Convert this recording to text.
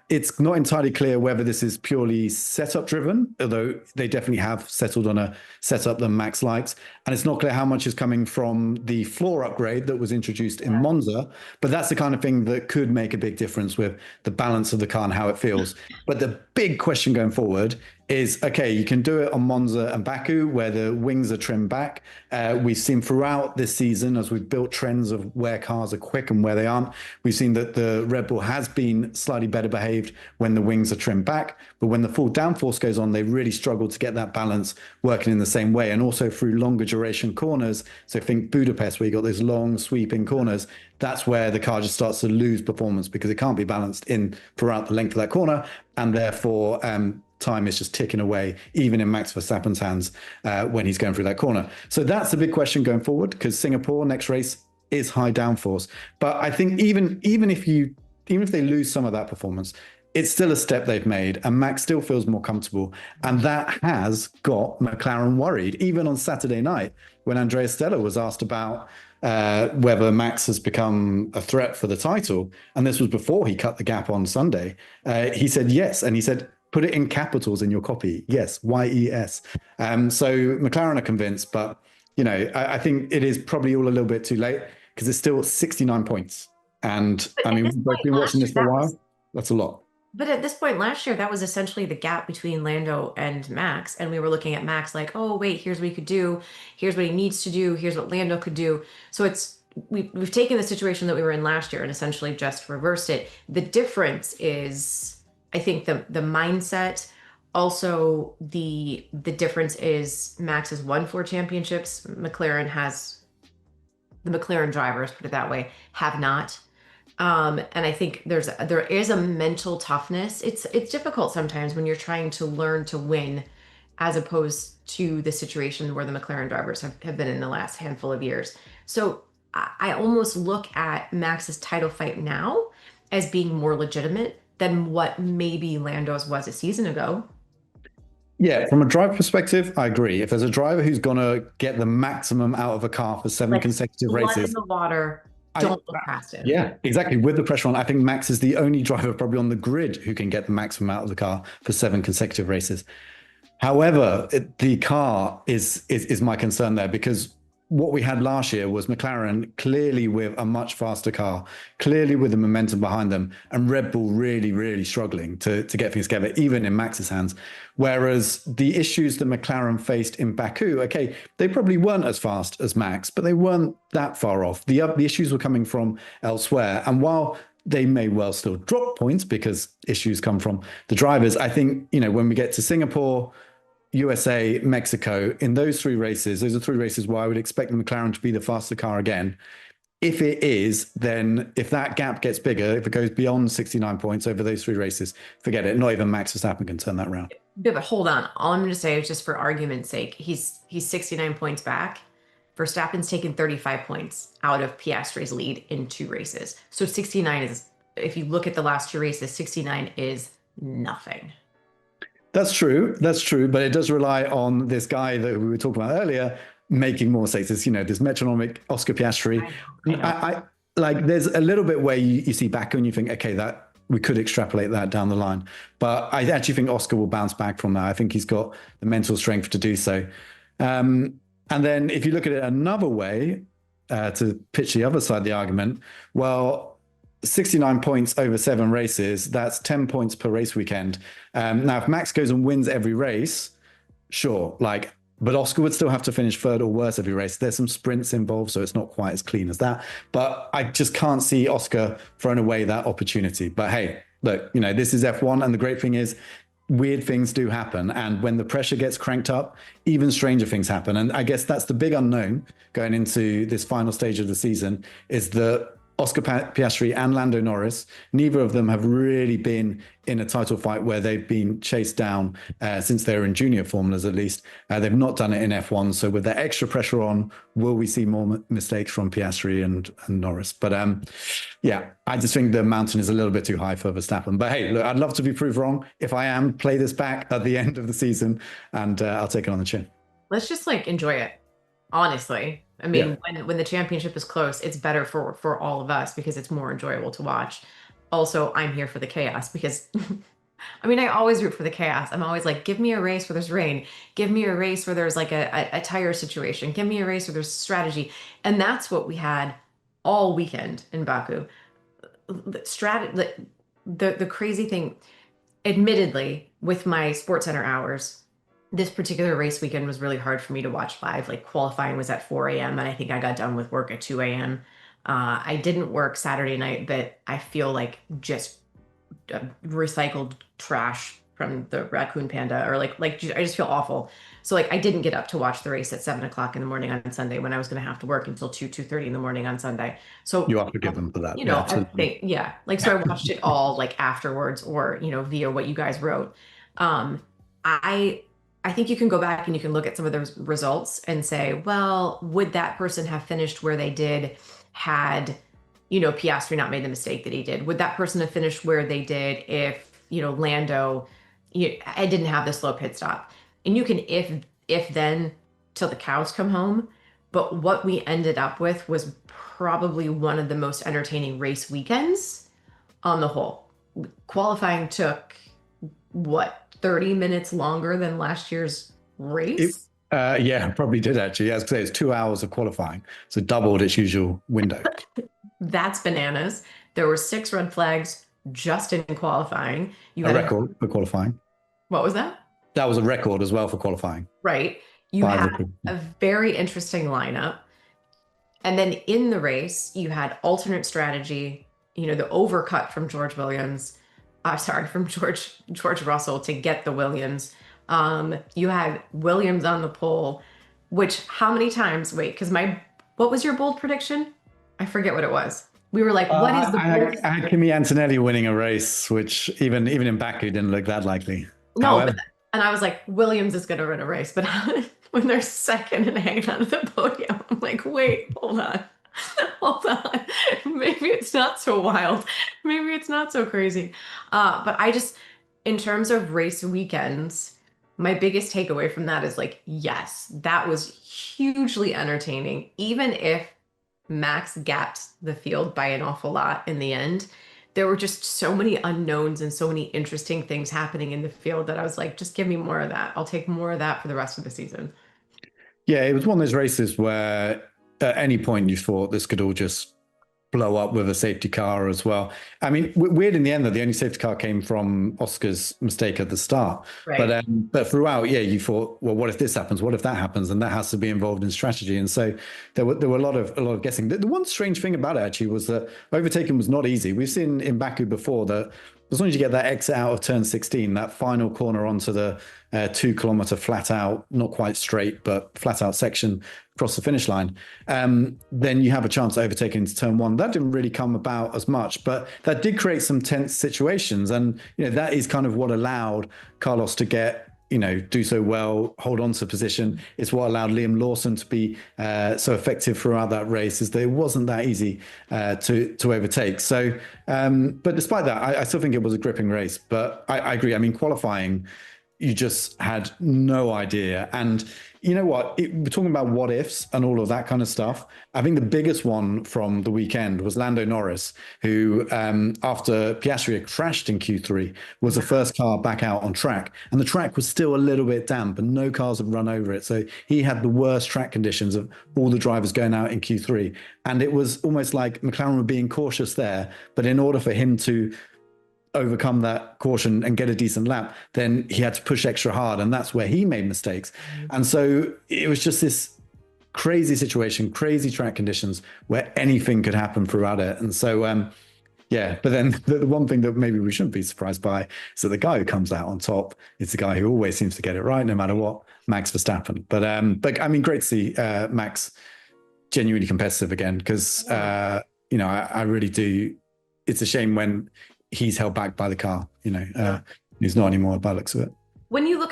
It's not entirely clear whether this is purely setup driven, although they definitely have settled on a setup that Max likes. And it's not clear how much is coming from the floor upgrade that was introduced in Monza, but that's the kind of thing that could make a big difference with the balance of the car and how it feels. But the big question going forward is, okay, you can do it on Monza and Baku where the wings are trimmed back. We've seen throughout this season, as we've built trends of where cars are quick and where they aren't, we've seen that the Red Bull has been slightly better behaved when the wings are trimmed back. But when the full downforce goes on, they really struggle to get that balance working in the same way. And also through longer duration corners. So think Budapest, where you got those long sweeping corners, that's where the car just starts to lose performance because it can't be balanced in throughout the length of that corner. And therefore, time is just ticking away, even in Max Verstappen's hands when he's going through that corner. So that's the big question going forward, because Singapore next race is high downforce. But I think even if they lose some of that performance, it's still a step they've made, and Max still feels more comfortable, and that has got McLaren worried. Even on Saturday night, when Andrea Stella was asked about whether Max has become a threat for the title, and this was before he cut the gap on Sunday, he said yes, and he said, put it in capitals in your copy. Yes, YES. So McLaren are convinced, but I think it is probably all a little bit too late because it's still 69 points. And I mean, we've been watching this for a while. That's a lot. But at this point last year, that was essentially the gap between Lando and Max. And we were looking at Max like, oh, wait, here's what he could do. Here's what he needs to do. Here's what Lando could do. So we've taken the situation that we were in last year and essentially just reversed it. The difference is, I think the mindset, also the difference is Max has won 4 championships. The McLaren drivers, put it that way, have not. And I think there is a mental toughness. It's difficult sometimes when you're trying to learn to win, as opposed to the situation where the McLaren drivers have been in the last handful of years. So I almost look at Max's title fight now as being more legitimate than what maybe Lando's was a season ago. Yeah, from a driver perspective, I agree. If there's a driver who's going to get the maximum out of a car for 7 consecutive races, blood in the water, don't look past it. Yeah, exactly. With the pressure on, I think Max is the only driver probably on the grid who can get the maximum out of the car for 7 consecutive races. However, the car is my concern there, because what we had last year was McLaren clearly with a much faster car, clearly with the momentum behind them, and Red Bull really, really struggling to get things together, even in Max's hands. Whereas the issues that McLaren faced in Baku, okay, they probably weren't as fast as Max, but they weren't that far off. The issues were coming from elsewhere. And while they may well still drop points because issues come from the drivers, I think, when we get to Singapore, USA, Mexico, in those 3 races, those are 3 races where I would expect the McLaren to be the faster car again. If it is, then if that gap gets bigger, if it goes beyond 69 points over those 3 races, forget it. Not even Max Verstappen can turn that around. Yeah, but hold on. All I'm going to say is, just for argument's sake, he's 69 points back. Verstappen's taken 35 points out of Piastri's lead in 2 races. So 69 is, if you look at the last 2 races, 69 is nothing. That's true. But it does rely on this guy that we were talking about earlier making more mistakes. This metronomic Oscar Piastri. I like, there's a little bit where you see Baku and you think, okay, that we could extrapolate that down the line. But I actually think Oscar will bounce back from that. I think he's got the mental strength to do so. And then if you look at it another way, to pitch the other side of the argument, well, 69 points over 7 races, that's 10 points per race weekend. Now, if Max goes and wins every race, sure, but Oscar would still have to finish 3rd or worse every race. There's some sprints involved, so it's not quite as clean as that. But I just can't see Oscar throwing away that opportunity. But hey, look, this is F1, and the great thing is weird things do happen. And when the pressure gets cranked up, even stranger things happen. And I guess that's the big unknown going into this final stage of the season, is that Oscar Piastri and Lando Norris, neither of them have really been in a title fight where they've been chased down since they were in junior formulas, at least. They've not done it in F1. So with that extra pressure on, will we see more mistakes from Piastri and Norris? But yeah, I just think the mountain is a little bit too high for Verstappen. But hey, look, I'd love to be proved wrong. If I am, play this back at the end of the season, and I'll take it on the chin. Let's just enjoy it, honestly. I mean, when the championship is close, it's better for all of us because it's more enjoyable to watch. also I'm here for the chaos because I mean, I always root for the chaos. I'm always like, give me a race where there's rain. Give me a race where there's like a tire situation. Give me a race where there's strategy. And that's what we had all weekend in Baku. The crazy thing, admittedly, with my Sports Center hours, this particular race weekend was really hard for me to watch live. Like qualifying was at 4 a.m. and I think I got done with work at 2 a.m. I didn't work Saturday night, but I feel like just recycled trash from the raccoon panda, or like I just feel awful. So like I didn't get up to watch the race at 7 o'clock in the morning on Sunday when I was going to have to work until 2:30 in the morning on Sunday. So You are forgiven for that. you Yeah, know, I absolutely. think, yeah, like, so I watched it all like afterwards, or, via what you guys wrote. Um, I, I think you can go back and you can look at some of those results and say, well, would that person have finished where they did had, Piastri not made the mistake that he did? Would that person have finished where they did if, Lando, I didn't have the slow pit stop? And you can if then till the cows come home. But what we ended up with was probably one of the most entertaining race weekends on the whole. Qualifying took what, 30 minutes longer than last year's It, race? yeah, probably did actually. Yeah, I was gonna say it's 2 hours of qualifying, so doubled its usual window. That's bananas. There were 6 red flags just in qualifying. You A had a, record for qualifying. what was that? That was a record as well for qualifying. Right. You Five had record. a very interesting lineup. And then in the race, you had alternate strategy, the overcut from George Williams, sorry, from George Russell to get the Williams. You had Williams on the pole, which how many times? Wait, because what was your bold prediction? I forget what it was. We were like, what is the boldest? I had Kimi Antonelli winning a race, which even in Baku didn't look that likely. No, However, and I was like, Williams is going to win a race, but when they're second and hanging on to the podium, I'm like, wait, hold on. Hold on. Maybe it's not so wild. Maybe it's not so crazy. But in terms of race weekends, my biggest takeaway from that is like, yes, that was hugely entertaining. Even if Max gapped the field by an awful lot in the end, there were just so many unknowns and so many interesting things happening in the field that I was like, just give me more of that. I'll take more of that for the rest of the season. yeah, it was one of those races where at any point you thought this could all just blow up with a safety car as well. I mean, weird in the end that the only safety car came from Oscar's mistake at the start. Right. But throughout, yeah, you thought, well, what if this happens? What if that happens? And that has to be involved in strategy. And so there were a lot of guessing. The one strange thing about it actually was that overtaking was not easy. We've seen in Baku before that as long as you get that exit out of turn 16, that final corner onto the 2 kilometer flat out, not quite straight, but flat out section across the finish line, then you have a chance to overtake into turn 1. That didn't really come about as much, but that did create some tense situations. And, that is kind of what allowed Carlos to get, do so well, hold on to position. It's what allowed Liam Lawson to be so effective throughout that race, is that it wasn't that easy to overtake. So, but despite that, I still think it was a gripping race. But I agree. I mean, qualifying, you just had no idea. And you know what? We're talking about what ifs and all of that kind of stuff. I think the biggest one from the weekend was Lando Norris, who, after Piastri had crashed in Q3, was the first car back out on track. And the track was still a little bit damp and no cars had run over it. So he had the worst track conditions of all the drivers going out in Q3. And it was almost like McLaren were being cautious there. But in order for him to overcome that caution and get a decent lap, then he had to push extra hard, and that's where he made mistakes. And so it was just this crazy situation, crazy track conditions where anything could happen throughout it. And so yeah, but then the one thing that maybe we shouldn't be surprised by is that the guy who comes out on top is the guy who always seems to get it right no matter what, Max Verstappen. But I mean, great to see Max genuinely competitive again, because I really do. It's a shame when he's held back by the car, he's not anymore by the looks of it. When you look at